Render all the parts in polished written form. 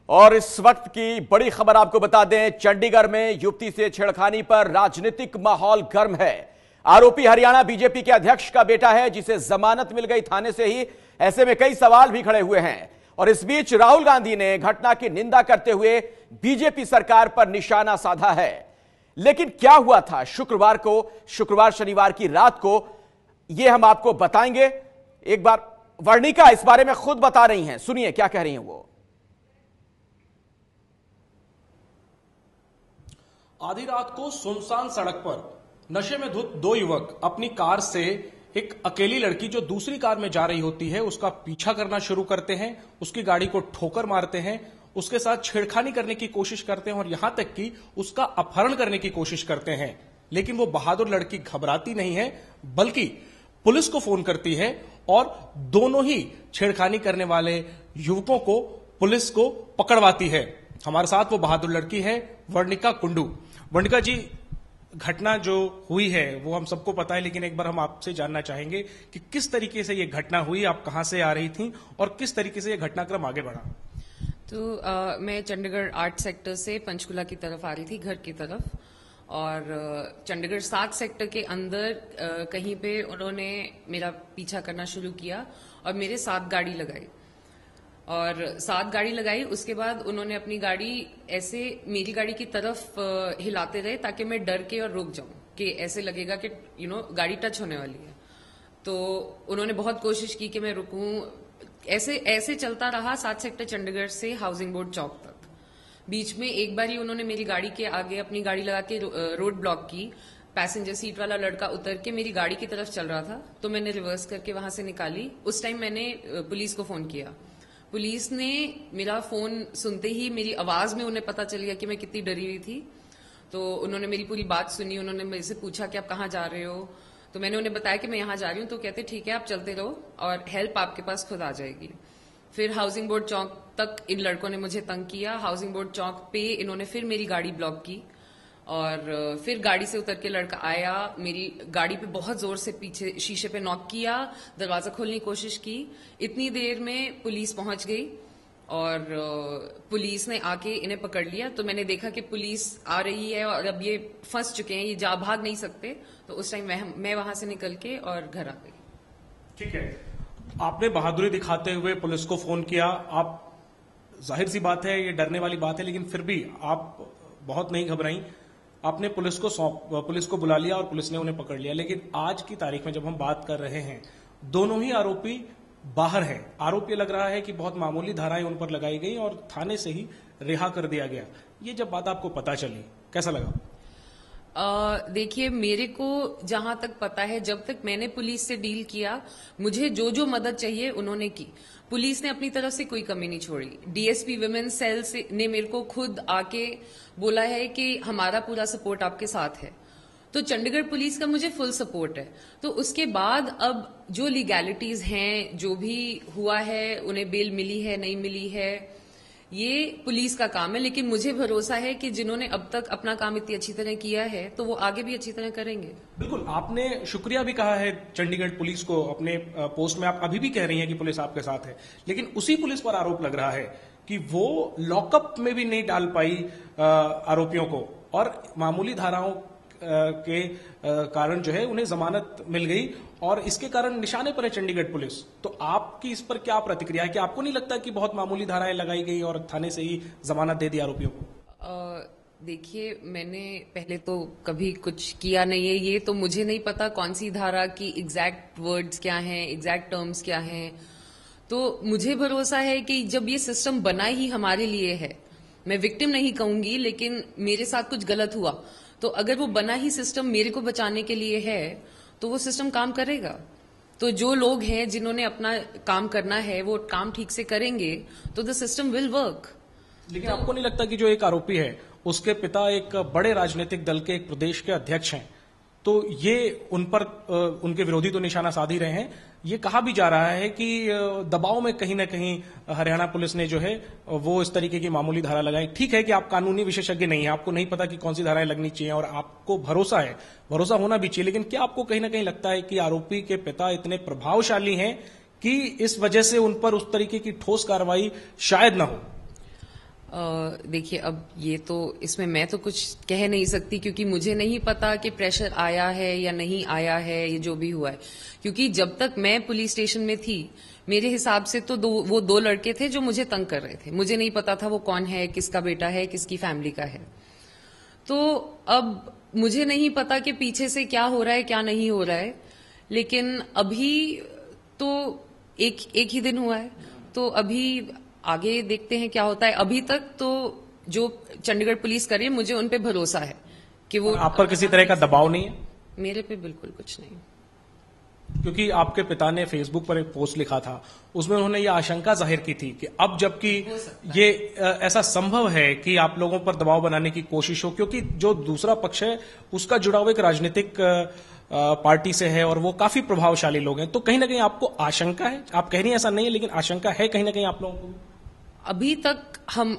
और इस वक्त की बड़ी खबर आपको बता दें, चंडीगढ़ में युवती से छेड़खानी पर राजनीतिक माहौल गर्म है। आरोपी हरियाणा बीजेपी के अध्यक्ष का बेटा है, जिसे जमानत मिल गई थाने से ही। ऐसे में कई सवाल भी खड़े हुए हैं। और इस बीच राहुल गांधी ने घटना की निंदा करते हुए बीजेपी सरकार पर निशाना साधा है। लेकिन क्या हुआ था शुक्रवार शनिवार की रात को, यह हम आपको बताएंगे। एक बार वर्णिका इस बारे में खुद बता रही हैं, सुनिए क्या कह रही हैं वो। आधी रात को सुनसान सड़क पर नशे में धुत दो युवक अपनी कार से एक अकेली लड़की जो दूसरी कार में जा रही होती है उसका पीछा करना शुरू करते हैं, उसकी गाड़ी को ठोकर मारते हैं, उसके साथ छेड़खानी करने की कोशिश करते हैं और यहां तक कि उसका अपहरण करने की कोशिश करते हैं। लेकिन वो बहादुर लड़की घबराती नहीं है, बल्कि पुलिस को फोन करती है और दोनों ही छेड़खानी करने वाले युवकों को पुलिस को पकड़वाती है। हमारे साथ वो बहादुर लड़की है वर्णिका कुंडू। वर्णिका जी, घटना जो हुई है वो हम सबको पता है, लेकिन एक बार हम आपसे जानना चाहेंगे कि किस तरीके से ये घटना हुई, आप कहां से आ रही थी और किस तरीके से ये घटनाक्रम आगे बढ़ा। तो मैं चंडीगढ़ 8 सेक्टर से पंचकुला की तरफ आ रही थी, घर की तरफ। और चंडीगढ़ 7 सेक्टर के अंदर कहीं पे उन्होंने मेरा पीछा करना शुरू किया और मेरे साथ गाड़ी लगाई। और साथ गाड़ी लगाई, उसके बाद उन्होंने अपनी गाड़ी ऐसे मेरी गाड़ी की तरफ हिलाते रहे ताकि मैं डर के और रुक जाऊं, कि ऐसे लगेगा कि गाड़ी टच होने वाली है। तो उन्होंने बहुत कोशिश की कि मैं रुकूं। ऐसे ऐसे चलता रहा 7 सेक्टर चंडीगढ़ से हाउसिंग बोर्ड चौक तक। बीच में एक बार ही उन्होंने मेरी गाड़ी के आगे अपनी गाड़ी लगा के रोड ब्लॉक की। पैसेंजर सीट वाला लड़का उतर के मेरी गाड़ी की तरफ चल रहा था, तो मैंने रिवर्स करके वहां से निकाली। उस टाइम मैंने पुलिस को फोन किया। पुलिस ने मेरा फोन सुनते ही मेरी आवाज में उन्हें पता चल गया कि मैं कितनी डरी हुई थी। तो उन्होंने मेरी पूरी बात सुनी। उन्होंने मेरे से पूछा कि आप कहाँ जा रहे हो, तो मैंने उन्हें बताया कि मैं यहाँ जा रही हूँ। तो कहते ठीक है, आप चलते रहो और हेल्प आपके पास खुद आ जाएगी। फिर हाउसिंग बोर्ड चौक तक इन लड़कों ने मुझे तंग किया। हाउसिंग बोर्ड चौक पे इन्होंने फिर मेरी गाड़ी ब्लॉक की और फिर गाड़ी से उतर के लड़का आया, मेरी गाड़ी पे बहुत जोर से पीछे शीशे पे नॉक किया, दरवाजा खोलने की कोशिश की। इतनी देर में पुलिस पहुंच गई और पुलिस ने आके इन्हें पकड़ लिया। तो मैंने देखा कि पुलिस आ रही है और अब ये फंस चुके हैं, ये जा भाग नहीं सकते। तो उस टाइम मैं वहां से निकल के और घर आ गई। ठीक है, आपने बहादुरी दिखाते हुए पुलिस को फोन किया। आप, जाहिर सी बात है ये डरने वाली बात है, लेकिन फिर भी आप बहुत नहीं घबराई। आपने पुलिस को बुला लिया और पुलिस ने उन्हें पकड़ लिया। लेकिन आज की तारीख में जब हम बात कर रहे हैं, दोनों ही आरोपी बाहर हैं। आरोप ये लग रहा है कि बहुत मामूली धाराएं उन पर लगाई गई और थाने से ही रिहा कर दिया गया। ये जब बात आपको पता चली, कैसा लगा? देखिए, मेरे को जहां तक पता है, जब तक मैंने पुलिस से डील किया, मुझे जो जो मदद चाहिए उन्होंने की। पुलिस ने अपनी तरफ से कोई कमी नहीं छोड़ी। डीएसपी विमेन सेल ने मेरे को खुद आके बोला है कि हमारा पूरा सपोर्ट आपके साथ है। तो चंडीगढ़ पुलिस का मुझे फुल सपोर्ट है। तो उसके बाद अब जो लीगैलिटीज हैं, जो भी हुआ है, उन्हें बेल मिली है नहीं मिली है, ये पुलिस का काम है। लेकिन मुझे भरोसा है कि जिन्होंने अब तक अपना काम इतनी अच्छी तरह किया है, तो वो आगे भी अच्छी तरह करेंगे। बिल्कुल, आपने शुक्रिया भी कहा है चंडीगढ़ पुलिस को। अपने पोस्ट में आप अभी भी कह रही हैं कि पुलिस आपके साथ है, लेकिन उसी पुलिस पर आरोप लग रहा है कि वो लॉकअप में भी नहीं डाल पाई आरोपियों को, और मामूली धाराओं के कारण जो है उन्हें जमानत मिल गई और इसके कारण निशाने पर है चंडीगढ़ पुलिस। तो आपकी इस पर क्या प्रतिक्रिया है कि आपको नहीं लगता कि बहुत मामूली धाराएं लगाई गई और थाने से ही जमानत दे दी आरोपियों को? देखिए, मैंने पहले तो कभी कुछ किया नहीं है। ये तो मुझे नहीं पता कौन सी धारा की एग्जैक्ट वर्ड्स क्या हैं, एग्जैक्ट टर्म्स क्या हैं। तो मुझे भरोसा है कि जब ये सिस्टम बना ही हमारे लिए है, मैं विक्टिम नहीं कहूंगी, लेकिन मेरे साथ कुछ गलत हुआ, तो अगर वो बना ही सिस्टम मेरे को बचाने के लिए है, तो वो सिस्टम काम करेगा। तो जो लोग हैं जिन्होंने अपना काम करना है, वो काम ठीक से करेंगे, तो द सिस्टम विल वर्क। लेकिन आपको नहीं लगता कि जो एक आरोपी है, उसके पिता एक बड़े राजनीतिक दल के एक प्रदेश के अध्यक्ष हैं, तो ये उन पर उनके विरोधी तो निशाना साध ही रहे हैं। ये कहा भी जा रहा है कि दबाव में कहीं ना कहीं हरियाणा पुलिस ने जो है वो इस तरीके की मामूली धारा लगाई। ठीक है कि आप कानूनी विशेषज्ञ नहीं है, आपको नहीं पता कि कौन सी धाराएं लगनी चाहिए और आपको भरोसा है, भरोसा होना भी चाहिए, लेकिन क्या आपको कहीं ना कहीं लगता है कि आरोपी के पिता इतने प्रभावशाली हैं कि इस वजह से उन पर उस तरीके की ठोस कार्रवाई शायद ना हो? देखिए, अब ये तो इसमें मैं तो कुछ कह नहीं सकती, क्योंकि मुझे नहीं पता कि प्रेशर आया है या नहीं आया है, ये जो भी हुआ है। क्योंकि जब तक मैं पुलिस स्टेशन में थी, मेरे हिसाब से तो वो दो लड़के थे जो मुझे तंग कर रहे थे। मुझे नहीं पता था वो कौन है, किसका बेटा है, किसकी फैमिली का है। तो अब मुझे नहीं पता कि पीछे से क्या हो रहा है, क्या नहीं हो रहा है, लेकिन अभी तो एक ही दिन हुआ है, तो अभी आगे देखते हैं क्या होता है। अभी तक तो जो चंडीगढ़ पुलिस कर रही है, मुझे उन पे भरोसा है कि वो। आप पर किसी तरह का दबाव नहीं है? मेरे पे बिल्कुल कुछ नहीं, क्योंकि आपके पिता ने फेसबुक पर एक पोस्ट लिखा था, उसमें उन्होंने ये आशंका जाहिर की थी कि अब जबकि ये ऐसा संभव है कि आप लोगों पर दबाव बनाने की कोशिश हो, क्योंकि जो दूसरा पक्ष है उसका जुड़ाव एक राजनीतिक पार्टी से है और वो काफी प्रभावशाली लोग हैं, तो कहीं ना कहीं आपको आशंका है। आप कह रही हैं ऐसा नहीं है, लेकिन आशंका है कहीं ना कहीं आप लोगों को। अभी तक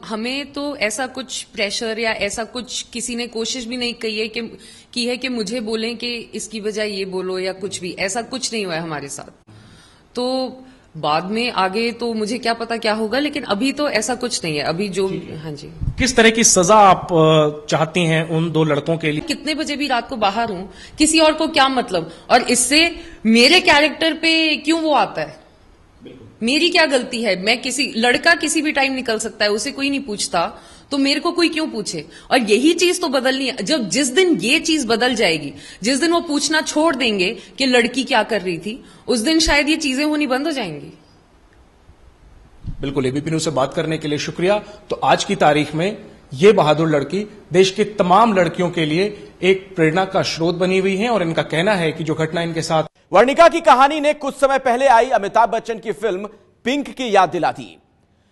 हमें तो ऐसा कुछ प्रेशर या ऐसा कुछ किसी ने कोशिश भी नहीं की है कि मुझे बोलें कि इसकी बजाय ये बोलो या कुछ भी, ऐसा कुछ नहीं हुआ है हमारे साथ। तो बाद में आगे तो मुझे क्या पता क्या होगा, लेकिन अभी तो ऐसा कुछ नहीं है। अभी जो हाँ जी, किस तरह की सजा आप चाहती हैं उन दो लड़कों के लिए? कितने बजे भी रात को बाहर हूं, किसी और को क्या मतलब, और इससे मेरे कैरेक्टर पे क्यों वो आता है? मेरी क्या गलती है? मैं लड़का किसी भी टाइम निकल सकता है, उसे कोई नहीं पूछता, तो मेरे को कोई क्यों पूछे? और यही चीज तो बदलनी है। जिस दिन ये चीज बदल जाएगी, जिस दिन वो पूछना छोड़ देंगे कि लड़की क्या कर रही थी, उस दिन शायद ये चीजें होनी बंद हो जाएंगी। बिल्कुल, एबीपी न्यूज से बात करने के लिए शुक्रिया। तो आज की तारीख में ये बहादुर लड़की देश की तमाम लड़कियों के लिए एक प्रेरणा का स्रोत बनी हुई है और इनका कहना है कि जो घटना इनके साथ। वर्णिका की कहानी ने कुछ समय पहले आई अमिताभ बच्चन की फिल्म पिंक की याद दिला दी,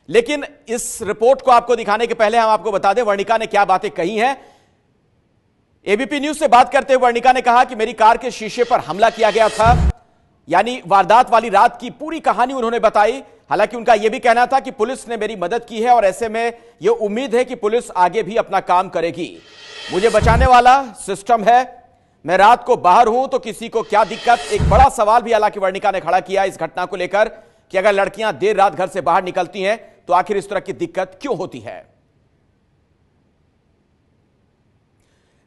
लेकिन इस रिपोर्ट को आपको दिखाने के पहले हम आपको बता दें वर्णिका ने क्या बातें कही हैं। एबीपी न्यूज से बात करते हुए वर्णिका ने कहा कि मेरी कार के शीशे पर हमला किया गया था, यानी वारदात वाली रात की पूरी कहानी उन्होंने बताई। हालांकि उनका यह भी कहना था कि पुलिस ने मेरी मदद की है और ऐसे में यह उम्मीद है कि पुलिस आगे भी अपना काम करेगी। मुझे बचाने वाला सिस्टम है, मैं रात को बाहर हूं तो किसी को क्या दिक्कत। एक बड़ा सवाल भी हालांकि वर्णिका ने खड़ा किया इस घटना को लेकर कि अगर लड़कियां देर रात घर से बाहर निकलती हैं तो आखिर इस तरह की दिक्कत क्यों होती है।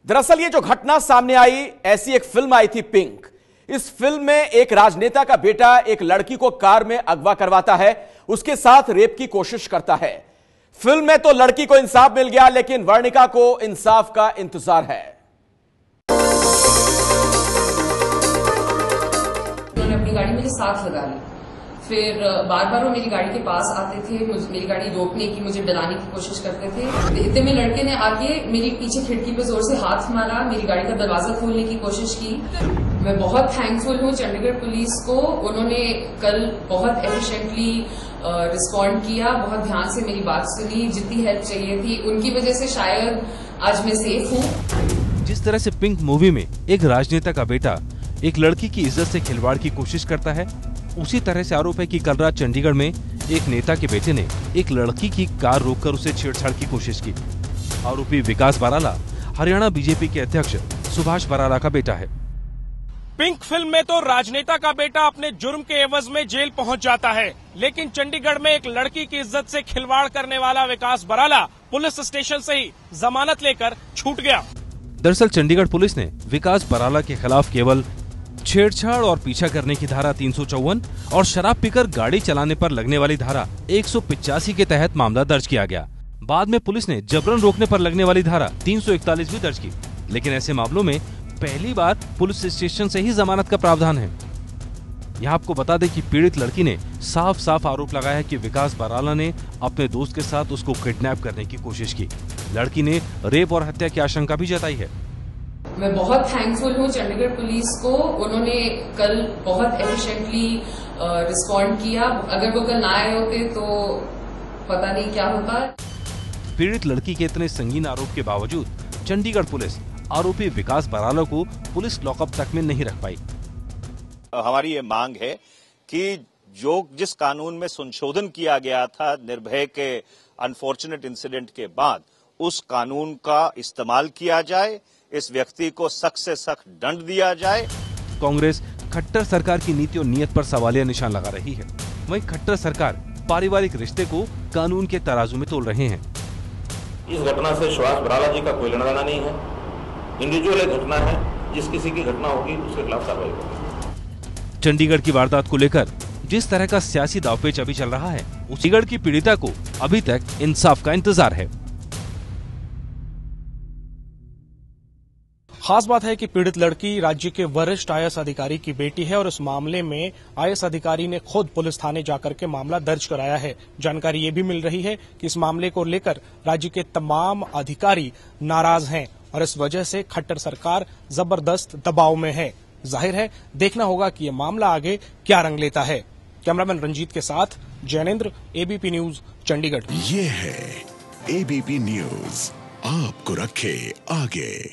दरअसल ये जो घटना सामने आई, ऐसी एक फिल्म आई थी पिंक। इस फिल्म में एक राजनेता का बेटा एक लड़की को कार में अगवा करवाता है, उसके साथ रेप की कोशिश करता है। फिल्म में तो लड़की को इंसाफ मिल गया, लेकिन वर्णिका को इंसाफ का इंतजार है। उन्होंने अपनी गाड़ी मेरे साथ लगा ली, फिर बार बार वो मेरी गाड़ी के पास आते थे, मेरी गाड़ी रोकने की, मुझे डराने की कोशिश करते थे। इतने में लड़के ने आके मेरी पीछे खिड़की पे जोर से हाथ मारा, मेरी गाड़ी का दरवाजा खोलने की कोशिश की। मैं बहुत थैंकफुल हूँ चंडीगढ़ पुलिस को, उन्होंने कल बहुत एफिशिएंटली रिस्पॉन्ड किया, बहुत ध्यान से मेरी बात सुनी, जितनी हेल्प चाहिए थी उनकी वजह से शायद आज मैं सेफ हूँ। जिस तरह से पिंक मूवी में एक राजनेता का बेटा एक लड़की की इज्जत से खिलवाड़ की कोशिश करता है, उसी तरह से आरोप है कि कल रात चंडीगढ़ में एक नेता के बेटे ने एक लड़की की कार रोककर उसे छेड़छाड़ की कोशिश की। आरोपी विकास बराला हरियाणा बीजेपी के अध्यक्ष सुभाष बराला का बेटा है। पिंक फिल्म में तो राजनेता का बेटा अपने जुर्म के एवज में जेल पहुंच जाता है, लेकिन चंडीगढ़ में एक लड़की की इज्जत से खिलवाड़ करने वाला विकास बराला पुलिस स्टेशन से ही जमानत लेकर छूट गया। दरअसल चंडीगढ़ पुलिस ने विकास बराला के खिलाफ केवल छेड़छाड़ और पीछा करने की धारा 354 और शराब पीकर गाड़ी चलाने पर लगने वाली धारा 185 के तहत मामला दर्ज किया गया। बाद में पुलिस ने जबरन रोकने पर लगने वाली धारा 341 भी दर्ज की, लेकिन ऐसे मामलों में पहली बार पुलिस स्टेशन से ही जमानत का प्रावधान है। यहाँ आपको बता दें कि पीड़ित लड़की ने साफ साफ आरोप लगाया है कि विकास बराला ने अपने दोस्त के साथ उसको किडनैप करने की कोशिश की। लड़की ने रेप और हत्या की आशंका भी जताई है। मैं बहुत थैंकफुल हूँ चंडीगढ़ पुलिस को, उन्होंने कल बहुत एफिशिएंटली रिस्पॉन्ड किया। अगर वो कल ना आए होते तो पता नहीं क्या होता। पीड़ित लड़की के इतने संगीन आरोप के बावजूद चंडीगढ़ पुलिस आरोपी विकास बराला को पुलिस लॉकअप तक में नहीं रख पाई। हमारी ये मांग है कि जिस कानून में संशोधन किया गया था निर्भया के अनफॉर्चुनेट इंसिडेंट के बाद, उस कानून का इस्तेमाल किया जाए, इस व्यक्ति को सख्त से सख्त दंड दिया जाए। कांग्रेस खट्टर सरकार की नीति और नीयत पर सवालिया निशान लगा रही है। वहीं खट्टर सरकार पारिवारिक रिश्ते को कानून के तराजू में तोल रहे हैं। इस घटना से सुभाष बराला जी का कोई लेना देना नहीं है। इंडिविजुअल एक घटना है, जिस किसी की घटना होगी उसके खिलाफ कार्रवाई होगी। चंडीगढ़ की वारदात को लेकर जिस तरह का सियासी दांवपेच अभी चल रहा है, चंडीगढ़ की पीड़िता को अभी तक इंसाफ का इंतजार है। खास बात है कि पीड़ित लड़की राज्य के वरिष्ठ आईएएस अधिकारी की बेटी है और इस मामले में आईएएस अधिकारी ने खुद पुलिस थाने जाकर के मामला दर्ज कराया है। जानकारी ये भी मिल रही है कि इस मामले को लेकर राज्य के तमाम अधिकारी नाराज हैं और इस वजह से खट्टर सरकार जबरदस्त दबाव में है। जाहिर है देखना होगा कि यह मामला आगे क्या रंग लेता है। कैमरामैन रंजीत के साथ जैनेंद्र, एबीपी न्यूज, चंडीगढ़। ये है एबीपी न्यूज, आपको रखे आगे।